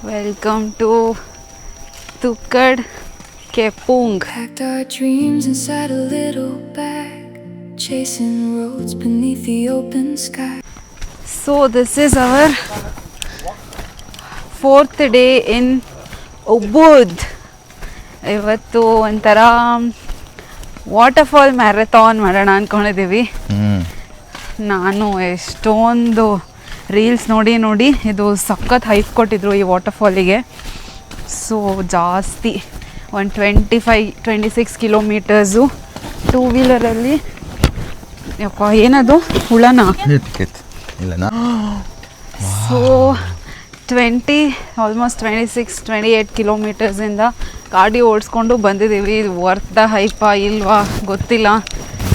Welcome to Tukad Kepung. Packed our dreams inside a little bag, chasing roads beneath the open sky. So this is our fourth day in Ubud. ಇವತ್ತು ಒಂಥರ waterfall marathon ಮಾಡೋಣ ಅಂದ್ಕೊಂಡಿದ್ದೀವಿ. ನಾನು ಎಷ್ಟೊಂದು reels ನೋಡಿ ಇದು ಸಖತ್ hype ಕೊಟ್ಟಿದ್ರು ಈ ವಾಟರ್ಫಾಲಿಗೆ. ಸೊ ಜಾಸ್ತಿ 26 ಕಿಲೋಮೀಟರ್ಸು ಟೂ ವೀಲರಲ್ಲಿ. ಯಪ್ಪ ಏನದು ಹುಳನ. ಸೊ ಆಲ್ಮೋಸ್ಟ್ 28 ಕಿಲೋಮೀಟರ್ಸಿಂದ ಗಾಡಿ ಓಡಿಸ್ಕೊಂಡು ಬಂದಿದ್ದೀವಿ. ಇದು ವರ್ತ್ ದ ಹೈಪಾ ಇಲ್ವಾ ಗೊತ್ತಿಲ್ಲ.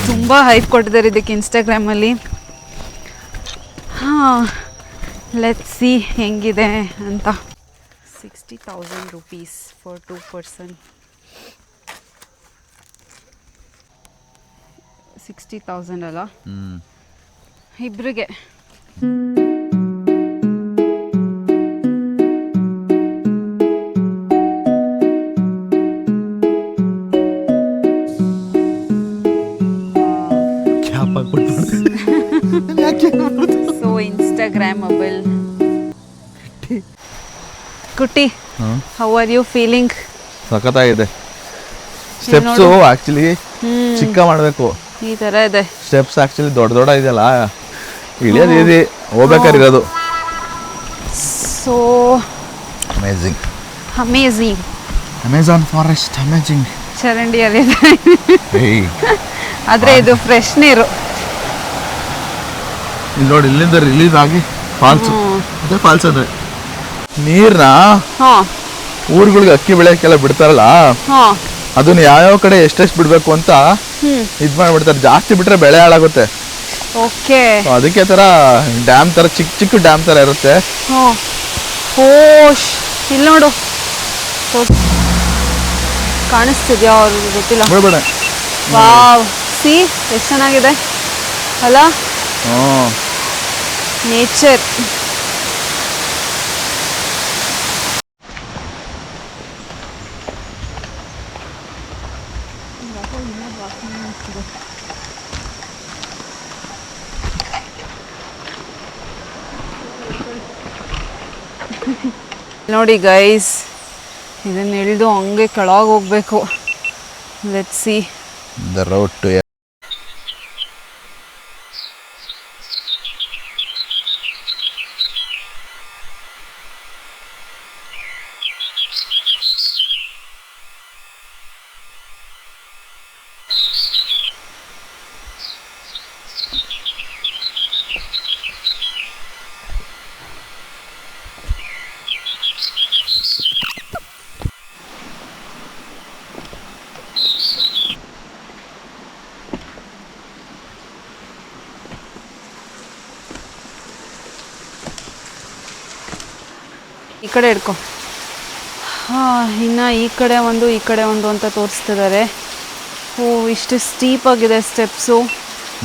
ತುಂಬ ಹೈಪ್ ಕೊಟ್ಟಿದ್ದಾರೆ ಇದಕ್ಕೆ ಇನ್ಸ್ಟಾಗ್ರಾಮಲ್ಲಿ. ಹಾಂ, ಲೆಟ್ಸ್ ಸಿ ಹೆಂಗಿದೆ ಅಂತ. 60,000 rupees ಫಾರ್ 2 person. 60,000 ಅಲ್ಲ ಇಬ್ರಿಗೆ. So instagrammable. ಕುಟ್ಟಿ, ಹೌ ಆರ್ ಯು ಫೀಲಿಂಗ್? ಸಖತ್ತಾಗಿದೆ. ಸ್ಟೆಪ್ಸ್ ಆಕ್ಚುಲಿ ಚಿಕ್ಕ ಮಾಡಬೇಕು. ಈ ತರ ಇದೆ ಸ್ಟೆಪ್ಸ್ ಆಕ್ಚುಲಿ ದೊಡ್ಡ ಇದೆಯಲ್ಲ, ಇಳಿಯೋದು ಇದೆ, ಹೋಗ್ಬೇಕಾಗಿರೋದು. So amazing Amazon forest amazing. ಚರಂಡಿಯಲ್ಲಿ ಆದ್ರೆ ಇದು ಫ್ರೆಶ್ ನೀರು. ಇಲ್ಲಿ ನೋಡಿ, ಇಲ್ಲಿಂದ ರಿಲೀಸ್ ಆಗಿ ಫಾಲ್ಸ್. ಅದೇ ಫಾಲ್ಸ್ ಅಂದ್ರೆ ನೀರ್ನ ಊರುಗಳಿಗೆ ಅಕ್ಕಿ ಬೆಳೆಯಕ್ಕೆಲ್ಲ ಬಿಡ್ತಾರಲ್ಲ, ಅದನ್ನ ಯಾವ್ಯಾವ ಕಡೆ ಎಷ್ಟೆಷ್ಟು ಬಿಡ್ಬೇಕು ಅಂತ ಇದ್ ಮಾಡ್ಬಿಡ್ತಾರೆ. ಜಾಸ್ತಿ ಬಿಟ್ರೆ ಬೆಳೆ ಹಾಳಾಗುತ್ತೆ. ಓಕೆ, ಅದಕ್ಕೆ ತರ ಡ್ಯಾಮ್ ತರ ಚಿಕ್ಕ ಡ್ಯಾಮ್ ತರ ಇರುತ್ತೆ. ಇಲ್ಲಿ ನೋಡು, ಕಾಣಿಸ್ತಿದ್ಯಾ ಅವ್ರಿಗೆ ಗೊತ್ತಿಲ್ಲ. ಬಿಡ್ಬೇಡ. ವಾವ್, ಸಿ ಎಷ್ಟು ಚೆನ್ನಾಗಿದೆ ಅಲ್ಲ ನೇಚರ್. ನೋಡಿ ಗೈಸ್, ಇದನ್ನ ಇಳಿದು ಹಂಗೆ ಕೆಳಗೆ ಹೋಗ್ಬೇಕು. Let's see the road too. ಈ ಕಡೆ ಹಿಡ್ಕೊ. ಇನ್ನು ಈ ಕಡೆ ಒಂದು ಅಂತ ತೋರಿಸ್ತಿದ್ದಾರೆ. ಇಷ್ಟು ಸ್ಟೀಪ್ ಆಗಿದೆ ಸ್ಟೆಪ್ಸು,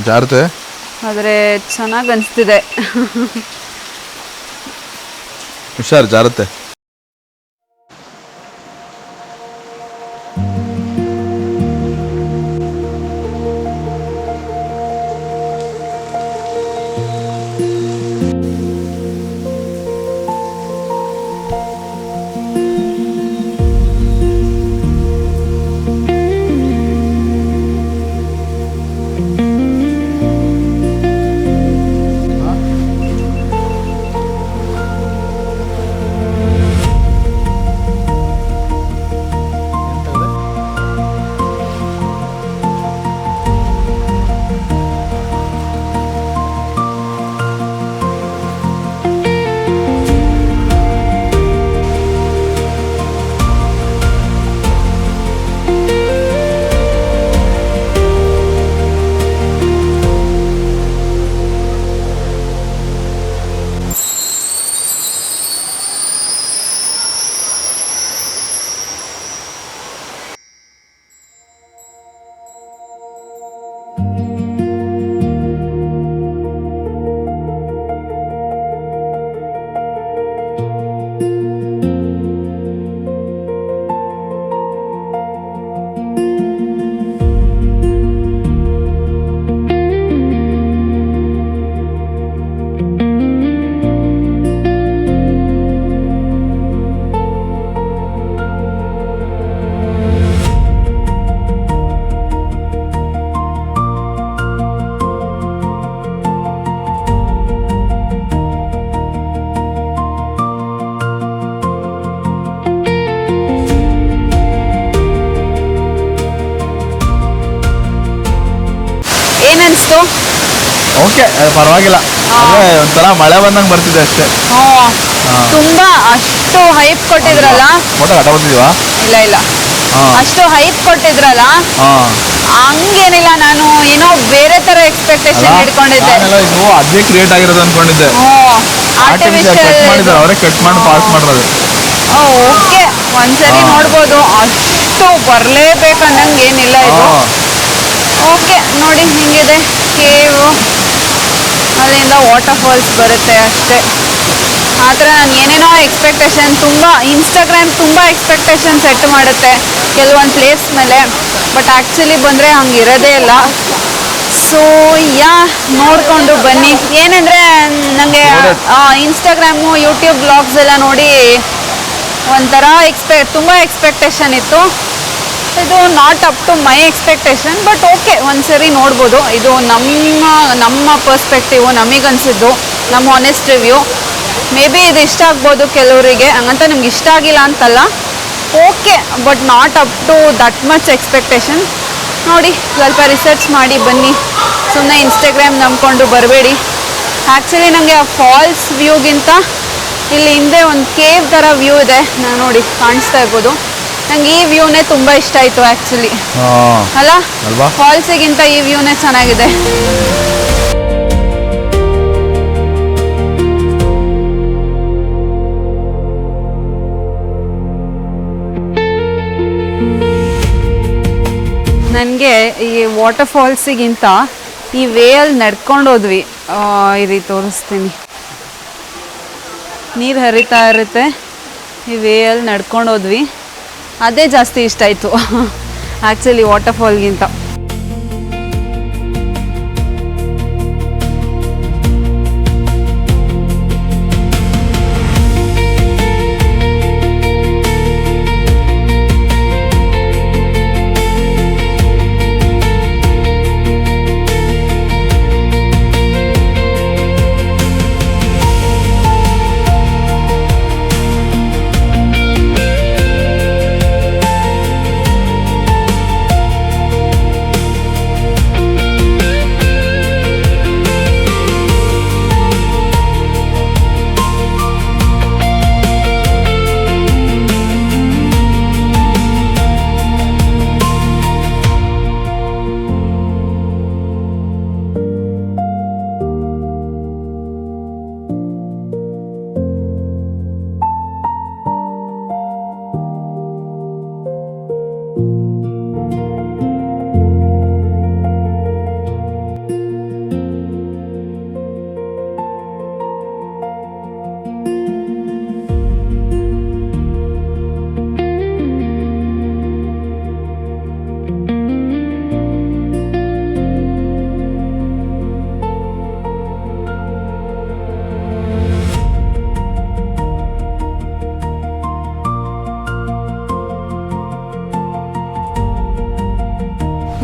ಜಾರುತ್ತೆ. ಆದರೆ ಚೆನ್ನಾಗಿ ಅನಿಸ್ತಿದೆ. ಹುಷಾರು, ಜಾರುತ್ತೆ. ಓಕೆ ಪರವಾಗಿಲ್ಲ, ಅದೇ ಒಂಥರ ಮಳೆ ಬಂದಂಗೆ ಬರ್ತಿದೆ ಅಷ್ಟೇ. ತುಂಬಾ ಅಷ್ಟು ಹೈಪ್ ಕೊಟ್ಟಿದ್ರಲ್ಲ. ಫೋಟೋ ಕಟ್ಟ ಬಂದಿದೀವಾ? ಇಲ್ಲ ಇಲ್ಲ, ಅಷ್ಟು ಹೈಪ್ ಕೊಟ್ಟಿದ್ರಲ್ಲ, ಹಂಗೇನಿಲ್ಲ. ನಾನು ಏನೋ ಬೇರೆ ತರ ಎಕ್ಸ್ಪೆಕ್ಟೇಷನ್ ಇಟ್ಕೊಂಡಿದ್ದೆ. ನೀವು ಅದೇ ಕ್ರಿಯೇಟ್ ಆಗಿರೋದು ಅನ್ಕೊಂಡಿದ್ದೆ. ಅವರೇ ಕಟ್ ಮಾಡಿ ಪಾಸ್ ಮಾಡಿರೋದು. ಓಕೆ, ಒಂದ್ಸರಿ ನೋಡ್ಬೋದು. ಅಷ್ಟು ಬರ್ಲೇಬೇಕನ್ನಂಗೆ ಏನಿಲ್ಲ ಇದು. ಓಕೆ, ನೋಡಿ ಹಿಂಗಿದೆ ಕೇವು, ಅಲ್ಲಿಂದ ವಾಟರ್ ಫಾಲ್ಸ್ ಬರುತ್ತೆ ಅಷ್ಟೇ. ಆ ಥರ ನಾನು ಏನೇನೋ ಎಕ್ಸ್ಪೆಕ್ಟೇಷನ್, ತುಂಬ ಇನ್ಸ್ಟಾಗ್ರಾಮ್ ತುಂಬ ಎಕ್ಸ್ಪೆಕ್ಟೇಷನ್ ಸೆಟ್ ಮಾಡುತ್ತೆ ಕೆಲವೊಂದು ಪ್ಲೇಸ್ ಮೇಲೆ, ಬಟ್ ಆ್ಯಕ್ಚುಲಿ ಬಂದರೆ ಹಂಗಿರೋದೇ ಇಲ್ಲ. ಸೊ ನೋಡಿಕೊಂಡು ಬನ್ನಿ. ಏನಂದರೆ ನನಗೆ ಇನ್ಸ್ಟಾಗ್ರಾಮು, ಯೂಟ್ಯೂಬ್ ಬ್ಲಾಗ್ಸ್ ಎಲ್ಲ ನೋಡಿ ಒಂಥರ ತುಂಬ ಎಕ್ಸ್ಪೆಕ್ಟೇಷನ್ ಇತ್ತು. ಇದು not up to my expectation, but okay, ಒಂದ್ಸರಿ ನೋಡ್ಬೋದು. ಇದು ನಮ್ಮ ಪರ್ಸ್ಪೆಕ್ಟಿವು, ನಮಗನ್ಸಿದ್ದು, ನಮ್ಮ ಹಾನೆಸ್ಟ್ ರಿವ್ಯೂ. ಮೇ ಬಿ ಇದು ಇಷ್ಟ ಆಗ್ಬೋದು ಕೆಲವರಿಗೆ, ಹಂಗಂತ ನಿಮ್ಗೆ ಇಷ್ಟ ಆಗಿಲ್ಲ ಅಂತಲ್ಲ. Okay, but not up to that much expectation. ನೋಡಿ, ಸ್ವಲ್ಪ ರಿಸರ್ಚ್ ಮಾಡಿ ಬನ್ನಿ, ಸುಮ್ಮನೆ ಇನ್ಸ್ಟಾಗ್ರಾಮ್ ನಂಬ್ಕೊಂಡು ಬರಬೇಡಿ. ಆ್ಯಕ್ಚುಲಿ ನನಗೆ ಆ ಫಾಲ್ಸ್ ವ್ಯೂಗಿಂತ ಇಲ್ಲಿ ಹಿಂದೆ ಒಂದು ಕೇವ್ ಥರ ವ್ಯೂ ಇದೆ, ನಾನು ನೋಡಿ ಕಾಣಿಸ್ತಾ ಇರ್ಬೋದು. ನಂಗೆ ಈ ವ್ಯೂನೇ ತುಂಬ ಇಷ್ಟ ಆಯಿತು ಆ್ಯಕ್ಚುಲಿ, ಅಲ್ಲ? ಫಾಲ್ಸಿಗಿಂತ ಈ ವ್ಯೂನೇ ಚೆನ್ನಾಗಿದೆ. ನನಗೆ ಈ ವಾಟರ್ ಫಾಲ್ಸಿಗಿಂತ ಈ ವೇಯಲ್ಲಿ ನಡ್ಕೊಂಡು ಹೋದ್ವಿ. ಇರಿ ತೋರಿಸ್ತೀನಿ. ನೀರು ಹರಿತಾ ಇರುತ್ತೆ, ಈ ವೇಯಲ್ಲಿ ನಡ್ಕೊಂಡು ಹೋದ್ವಿ, ಅದೇ ಜಾಸ್ತಿ ಇಷ್ಟ ಆಯಿತು ಆ್ಯಕ್ಚುಲಿ ವಾಟರ್ ಫಾಲ್ಗಿಂತ.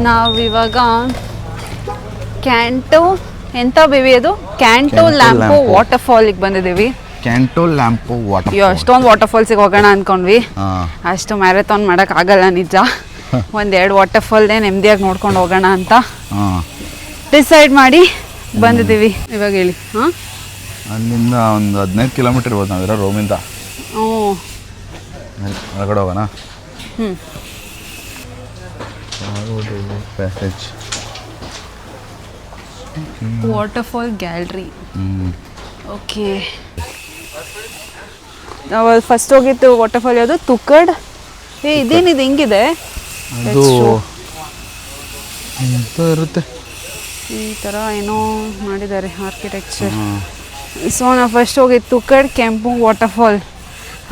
ನಾವಿವಾಗ ಕ್ಯಾಂಟೋ, ಎಂತ ಬೇಬಿ ಅದು, ಕ್ಯಾಂಟೋ ಲ್ಯಾಂಪೋ ವಾಟರ್ ಫಾಲಿಗೆ ಬಂದಿದ್ದೀವಿ. ಕ್ಯಾಂಟೋ ಲ್ಯಾಂಪೋ ವಾಟರ್, ಅಷ್ಟೊಂದು ವಾಟರ್ ಫಾಲ್ಸಿಗೆ ಹೋಗೋಣ ಅಂದ್ಕೊಂಡ್ವಿ. ಅಷ್ಟು ಮ್ಯಾರಥಾನ್ ಮಾಡೋಕ್ಕಾಗಲ್ಲ ನಿಜ. ಒಂದೆರಡು ವಾಟರ್ ಫಾಲ್ನೇ ನೆಮ್ಮದಿಯಾಗಿ ನೋಡ್ಕೊಂಡು ಹೋಗೋಣ ಅಂತ ಡಿಸೈಡ್ ಮಾಡಿ ಬಂದಿದ್ದೀವಿ. ಇವಾಗ ಹೇಳಿ. ಅಲ್ಲಿಂದ ಒಂದು 15 ಕಿಲೋಮೀಟರ್ ಇರ್ಬೋದು ನಾವಿರೋ ರೂಮಿಂದ. ಒಳಗಡೆ ಹೋಗೋಣ. Passage water fall gallery. Okay, ನಾವು ಫಸ್ಟ್ ಹೋಗಿತ್ತು ವಾಟರ್ ಫಾಲ್ ಯಾವುದು, ತುಕ್ಕಡ್. ಇದೇನಿದೆ ಹಿಂಗಿದೆ, ಅದು ಇರುತ್ತೆ ಈ ಥರ ಏನೋ ಮಾಡಿದ್ದಾರೆ ಆರ್ಕಿಟೆಕ್ಚರ್. ಸೊ ನಾವು ಫಸ್ಟ್ ಹೋಗಿದ್ದು ತುಕ್ಕಡ್ ಕೆಂಪು ವಾಟರ್ ಫಾಲ್,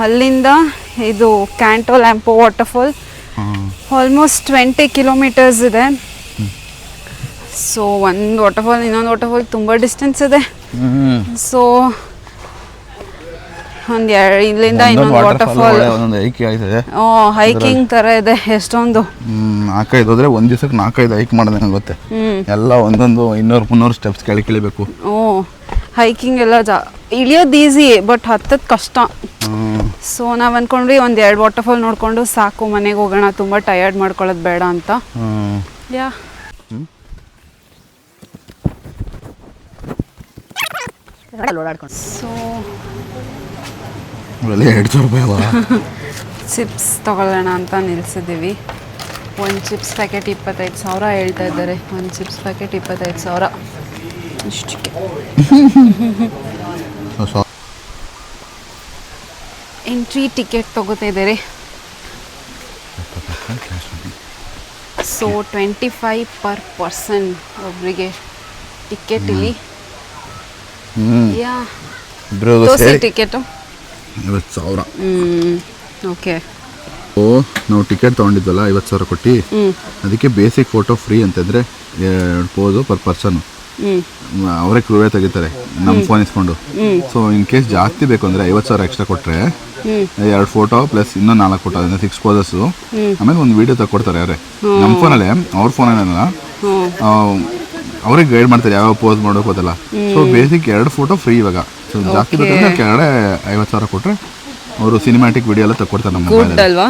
ಅಲ್ಲಿಂದ ಇದು ಕ್ಯಾಂಟೋ ಲ್ಯಾಂಪೋ ವಾಟರ್ ಫಾಲ್. ಆಲ್ಮೋಸ್ಟ್ 20 ಕಿಲೋಮೀಟರ್ಸ್ ಇದೆ. ಸೊ ಒಂದು ವಾಟರ್ ಫಾಲ್ ಇನ್ನೊಂದು ವಾಟರ್ ಫಾಲ್ ತುಂಬ ಡಿಸ್ಟೆನ್ಸ್ ಇದೆ. ಸೊ ಇಲ್ಲಿಂದ ಇನ್ನೊಂದು ವಾಟರ್ ಫಾಲ್ ಹೈಕಿಂಗ್ ಥರ ಇದೆ. ಎಷ್ಟೊಂದು 4-5 ಹೋದ್ರೆ ಒಂದು ದಿವಸಕ್ಕೆ 4-5 ಹೈಕ್ ಮಾಡೋದಂಗೆ ಗೊತ್ತೆ. ಎಲ್ಲ ಒಂದೊಂದು 200-300 ಸ್ಟೆಪ್ಸ್ ಕೆಳಗಿಳಿಬೇಕು. ಹೈಕಿಂಗ್ ಎಲ್ಲ ಇಳಿಯೋದು ಈಸಿ, ಬಟ್ ಹತ್ತದ ಕಷ್ಟ. ಸೊ ನಾವು ಅಂದ್ಕೊಂಡ್ವಿ ಒಂದು 2 ವಾಟರ್ ಫಾಲ್ ನೋಡಿಕೊಂಡು ಸಾಕು, ಮನೆಗೆ ಹೋಗೋಣ, ತುಂಬ ಟಯರ್ಡ್ ಮಾಡ್ಕೊಳ್ಳೋದು ಬೇಡ ಅಂತ. ಯಾ ಓಡಾಡ್ಕೊಂಡು. ಸೊ ಇವೆಲ್ಲ 200 ಚಿಪ್ಸ್ ತೊಗೊಳ್ಳೋಣ ಅಂತ ನಿಲ್ಸಿದ್ದೀವಿ. ಒಂದು ಚಿಪ್ಸ್ ಪ್ಯಾಕೆಟ್ 25,000 ಹೇಳ್ತಾ ಇದ್ದಾರೆ. ಒಂದು ಚಿಪ್ಸ್ ಪ್ಯಾಕೆಟ್ 25,000 ಇಷ್ಟಕ್ಕೆ. ಎಂಟ್ರಿ ಟಿಕೆಟ್ ತೊಗೋತಾ ಇದ್ದಾರೆ. ಸೊ 25 ಪರ್ ಪರ್ಸನ್ ಒಬ್ಬರಿಗೆ ಟಿಕೆಟ್ ಇಲ್ಲಿ. ಯಾ ದೋಸೆ ಟಿಕೆಟು 50,000. ಓಕೆ. ನಾವು ಟಿಕೆಟ್ ತೊಗೊಂಡಿದ್ವಲ್ಲ 50,000 ಕೊಟ್ಟು, ಅದಕ್ಕೆ ಬೇಸಿಕ್ ಫೋಟೋ ಫ್ರೀ ಅಂತಂದರೆ 2 ಪೋಸು ಪರ್ ಪರ್ಸನ್. ಅವರೇ ಕ್ರೂವೇ ತೆಗಿತಾರೆ ನಮ್ಮ ಫೋನ್ ಇಸ್ಕೊಂಡು. ಸೊ ಇನ್ ಕೇಸ್ ಜಾಸ್ತಿ ಬೇಕು ಅಂದರೆ 50,000 ಎಕ್ಸ್ಟ್ರಾ ಕೊಟ್ಟರೆ 2 ಫೋಟೋ ಪ್ಲಸ್ ಇನ್ನೂ 4 ಫೋಟೋ ಅಂದರೆ 6 ಪೋಸಸ್ಸು. ಆಮೇಲೆ ಒಂದು ವೀಡಿಯೋ ತಗೊಡ್ತಾರೆ ಅವರೇ ನಮ್ಮ ಫೋನಲ್ಲೇ. ಅವ್ರ ಫೋನಲ್ಲ, ಅವ್ರಿಗೆ ಗೈಡ್ ಮಾಡ್ತಾರೆ ಯಾವ ಪೋಸ್ ಮಾಡೋಕೋದಲ್ಲ. ಸೊ ಬೇಸಿಕ್ 2 ಫೋಟೋ ಫ್ರೀ ಇವಾಗ. ಸೊ ಜಾಸ್ತಿ ಬೇಕಂದ್ರೆ ಕೆಳಗಡೆ 50,000 ಕೊಟ್ಟರೆ ಅವರು ಸಿನಿಮ್ಯಾಟಿಕ್ ವಿಡಿಯೋ ಎಲ್ಲ ತಗೊಡ್ತಾರೆ ನಮ್ಮ ಗುಡ್ ಅಲ್ವಾ?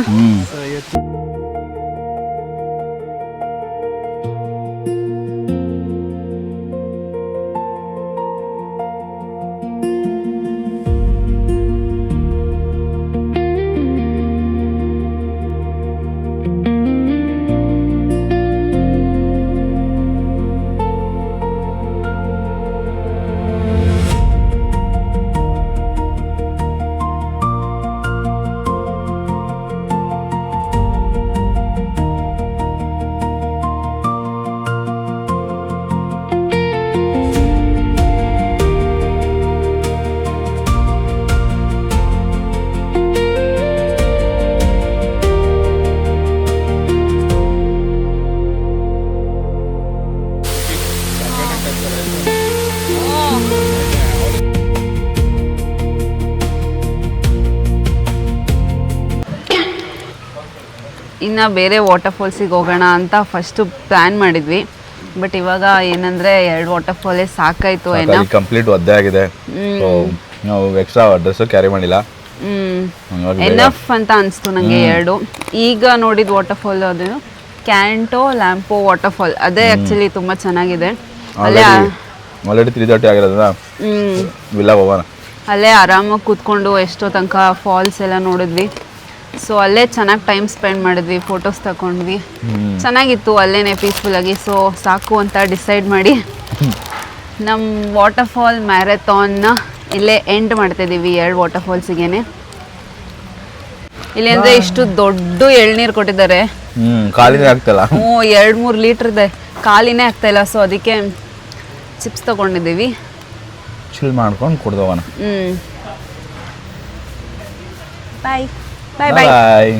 ಇನ್ನು ಬೇರೆ ವಾಟರ್ಫಾಲ್ಸಿಗೆ ಹೋಗೋಣ ಅಂತ ಫಸ್ಟು ಪ್ಲ್ಯಾನ್ ಮಾಡಿದ್ವಿ. ಬಟ್ ಇವಾಗ ಏನಂದರೆ 2 ವಾಟರ್ಫಾಲೇ ಸಾಕಾಯಿತು. ಏನೋ ಕಂಪ್ಲೀಟ್ ಒದ್ದೆ ಆಗಿದೆ. ನಾವು ಎಕ್ಸ್ಟ್ರಾ ಡ್ರೆಸ್ಸು ಕ್ಯಾರಿ ಮಾಡಿಲ್ಲ. ಎನಫ್ ಅಂತ ಅನಿಸ್ತು ನನಗೆ 2. ಈಗ ನೋಡಿದ ವಾಟರ್ಫಾಲ್ ಅದು ಕ್ಯಾಂಟೋ ಲ್ಯಾಂಪೋ ವಾಟರ್ಫಾಲ್. ಅದೇ ಆ್ಯಕ್ಚುಲಿ ತುಂಬ ಚೆನ್ನಾಗಿದೆ. ಆಲ್ರೆಡಿ 3:30 ಆಗಿರೋದಾ. ವಿಲ್ಲ ಹೋಗೋಣ. ಅಲ್ಲೇ ಆರಾಮಾಗಿ ಕೂತ್ಕೊಂಡು ಎಷ್ಟೋ ತನಕ ಫಾಲ್ಸ್ ಎಲ್ಲ ನೋಡಿದ್ವಿ. ಸೊ ಅಲ್ಲೇ ಚೆನ್ನಾಗಿ ಟೈಮ್ ಸ್ಪೆಂಡ್ ಮಾಡಿದ್ವಿ, ಫೋಟೋಸ್ ತಗೊಂಡ್ವಿ, ಚೆನ್ನಾಗಿತ್ತು ಅಲ್ಲೇ ಪೀಸ್ಫುಲ್ಲಾಗಿ. ಸೊ ಸಾಕು ಅಂತ ಡಿಸೈಡ್ ಮಾಡಿ ನಮ್ಮ ವಾಟರ್ಫಾಲ್ ಮ್ಯಾರಥಾನ್ನ ಇಲ್ಲೇ ಎಂಡ್ ಮಾಡ್ತಾಯಿದ್ದೀವಿ. 2 ವಾಟರ್ಫಾಲ್ಸಿಗೇನೆ. ಇಲ್ಲಿ ಅಂದರೆ ಇಷ್ಟು ದೊಡ್ಡ ಎಳ್ನೀರು ಕೊಟ್ಟಿದ್ದಾರೆ. ಕಾಲಿನೇ ಆಗ್ತಿಲ್ಲ. 2-3 ಲೀಟ್ರ್ ಇದೆ, ಕಾಲಿನೇ ಆಗ್ತಾಯಿಲ್ಲ. ಸೊ ಅದಕ್ಕೆ ಚಿಪ್ಸ್ ತೊಗೊಂಡಿದ್ದೀವಿ. ಚಿಲ್ ಮಾಡ್ಕೊಂಡು ಕುಡ್ದೋಗೋಣ. ಬಾಯ್ ಬಾಯ್ ಬಾಯ್.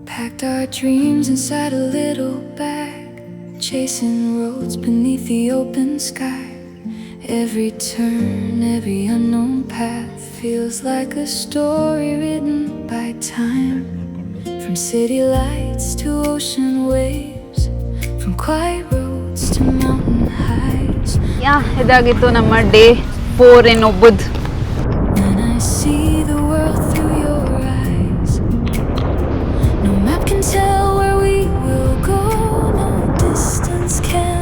Packed our dreams inside a little bag, chasing roads beneath the open sky. Every turn, every unknown path feels like a story written by time. From city lights to ocean waves, from quiet roads to mountain heights. ಇದಾಗಿತ್ತು ನಮ್ಮ day 4 in Ubud. When I see the world through your eyes, no map can tell where we will go, no distance can